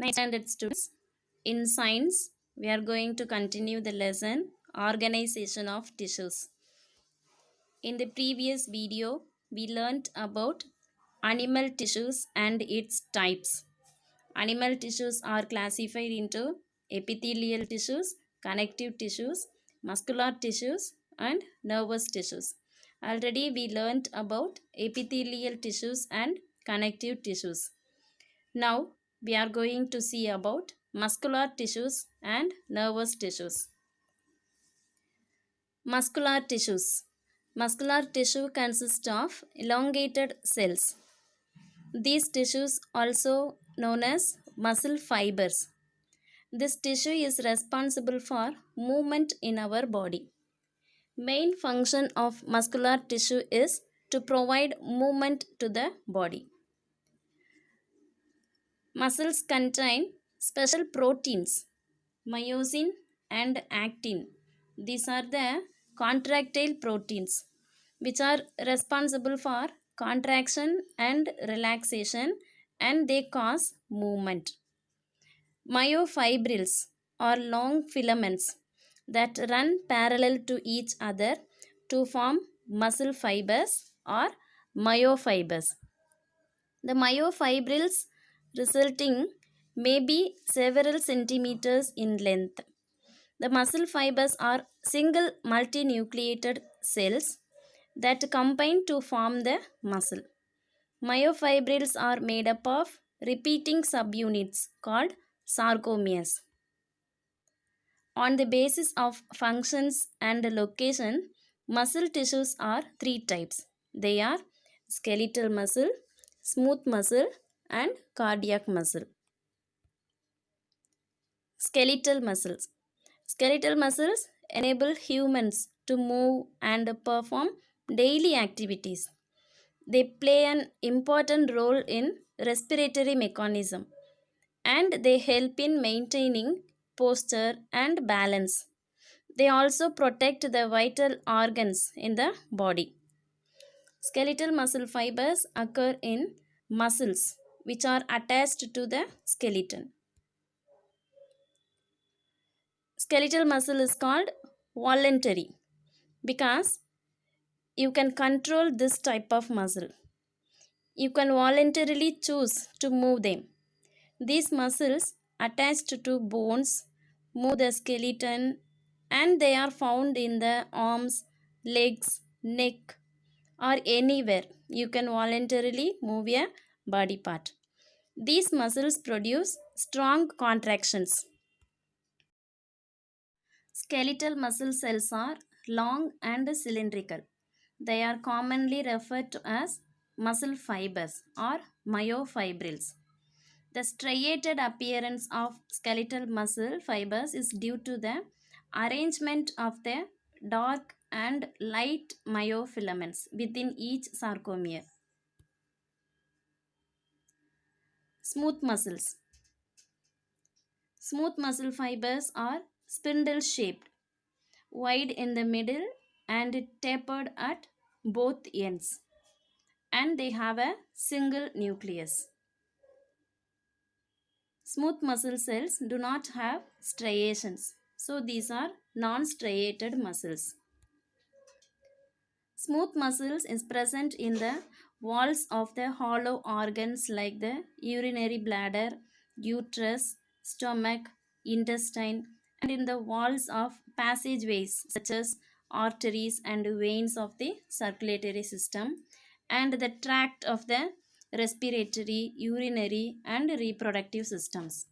Ninth standard students, in science, we are going to continue the lesson organization of tissues. In the previous video, we learnt about animal tissues and its types. Animal tissues are classified into epithelial tissues, connective tissues, muscular tissues, and nervous tissues. Already we learnt about epithelial tissues and connective tissues. Now we are going to see about muscular tissues and nervous tissues. Muscular tissues. Muscular tissue consists of elongated cells. These tissues also known as muscle fibers. This tissue is responsible for movement in our body. Main function of muscular tissue is to provide movement to the body. Muscles contain special proteins, myosin and actin. These are the contractile proteins which are responsible for contraction and relaxation, and they cause movement. Myofibrils are long filaments that run parallel to each other to form muscle fibers or myofibers. The myofibrils resulting may be several centimeters in length. The muscle fibers are single multinucleated cells that combine to form the muscle. Myofibrils are made up of repeating subunits called sarcomeres. On the basis of functions and location, muscle tissues are three types. They are skeletal muscle, smooth muscle, and cardiac muscle. Skeletal muscles. Skeletal muscles enable humans to move and perform daily activities. They play an important role in respiratory mechanism, and they help in maintaining posture and balance. They also protect the vital organs in the body. Skeletal muscle fibers occur in muscles which are attached to the skeleton. Skeletal muscle is called voluntary because you can control this type of muscle. You can voluntarily choose to move them. These muscles attached to bones move the skeleton, and they are found in the arms, legs, neck, or anywhere you can voluntarily move a body part. These muscles produce strong contractions. Skeletal muscle cells are long and cylindrical. They are commonly referred to as muscle fibers or myofibrils. The striated appearance of skeletal muscle fibers is due to the arrangement of the dark and light myofilaments within each sarcomere. Smooth muscles. Smooth muscle fibers are spindle shaped, wide in the middle and tapered at both ends, and they have a single nucleus. Smooth muscle cells do not have striations, so these are non-striated muscles. Smooth muscles is present in the walls of the hollow organs like the urinary bladder, uterus, stomach, intestine, and in the walls of passageways such as arteries and veins of the circulatory system, and the tract of the respiratory, urinary, and reproductive systems.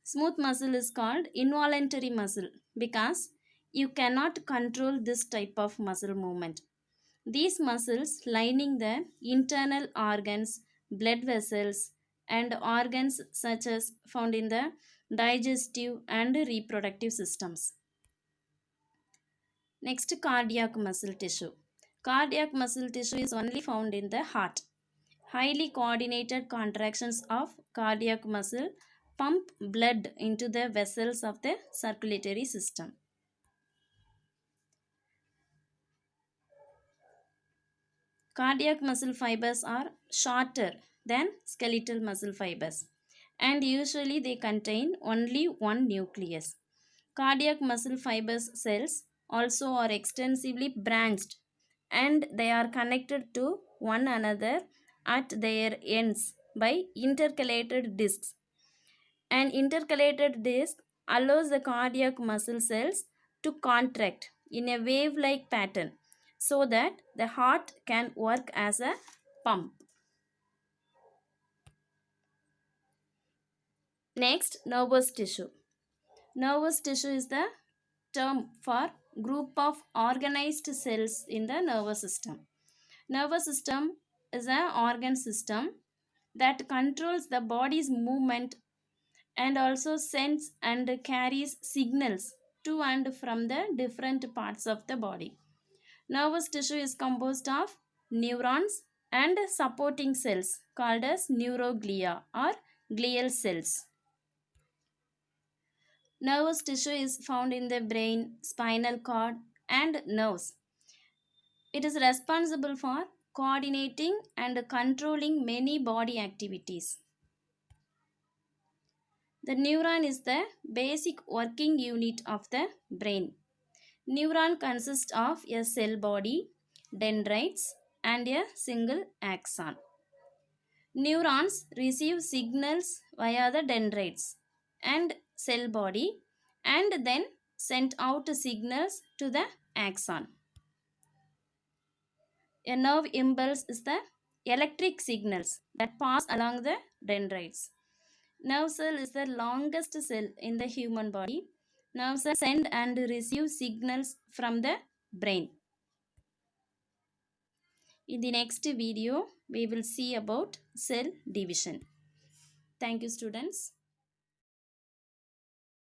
Smooth muscle is called involuntary muscle because you cannot control this type of muscle movement. These muscles lining the internal organs, blood vessels, and organs such as found in the digestive and reproductive systems. Next, cardiac muscle tissue. Cardiac muscle tissue is only found in the heart. Highly coordinated contractions of cardiac muscle pump blood into the vessels of the circulatory system. Cardiac muscle fibers are shorter than skeletal muscle fibers, and usually they contain only one nucleus. Cardiac muscle fibers cells also are extensively branched and they are connected to one another at their ends by intercalated discs. An intercalated disc allows the cardiac muscle cells to contract in a wave like pattern so that the heart can work as a pump. Next, nervous tissue. Nervous tissue is the term for group of organized cells in the nervous system. Nervous system is an organ system that controls the body's movement and also sends and carries signals to and from the different parts of the body. Nervous tissue is composed of neurons and supporting cells called as neuroglia or glial cells. Nervous tissue is found in the brain, spinal cord, and nerves. It is responsible for coordinating and controlling many body activities. The neuron is the basic working unit of the brain. Neuron consists of a cell body, dendrites, and a single axon. Neurons receive signals via the dendrites and cell body and then send out signals to the axon. A nerve impulse is the electric signals that pass along the dendrites. Nerve cell is the longest cell in the human body. Nerve cells send and receive signals from the brain. In the next video, we will see about cell division. Thank you, students.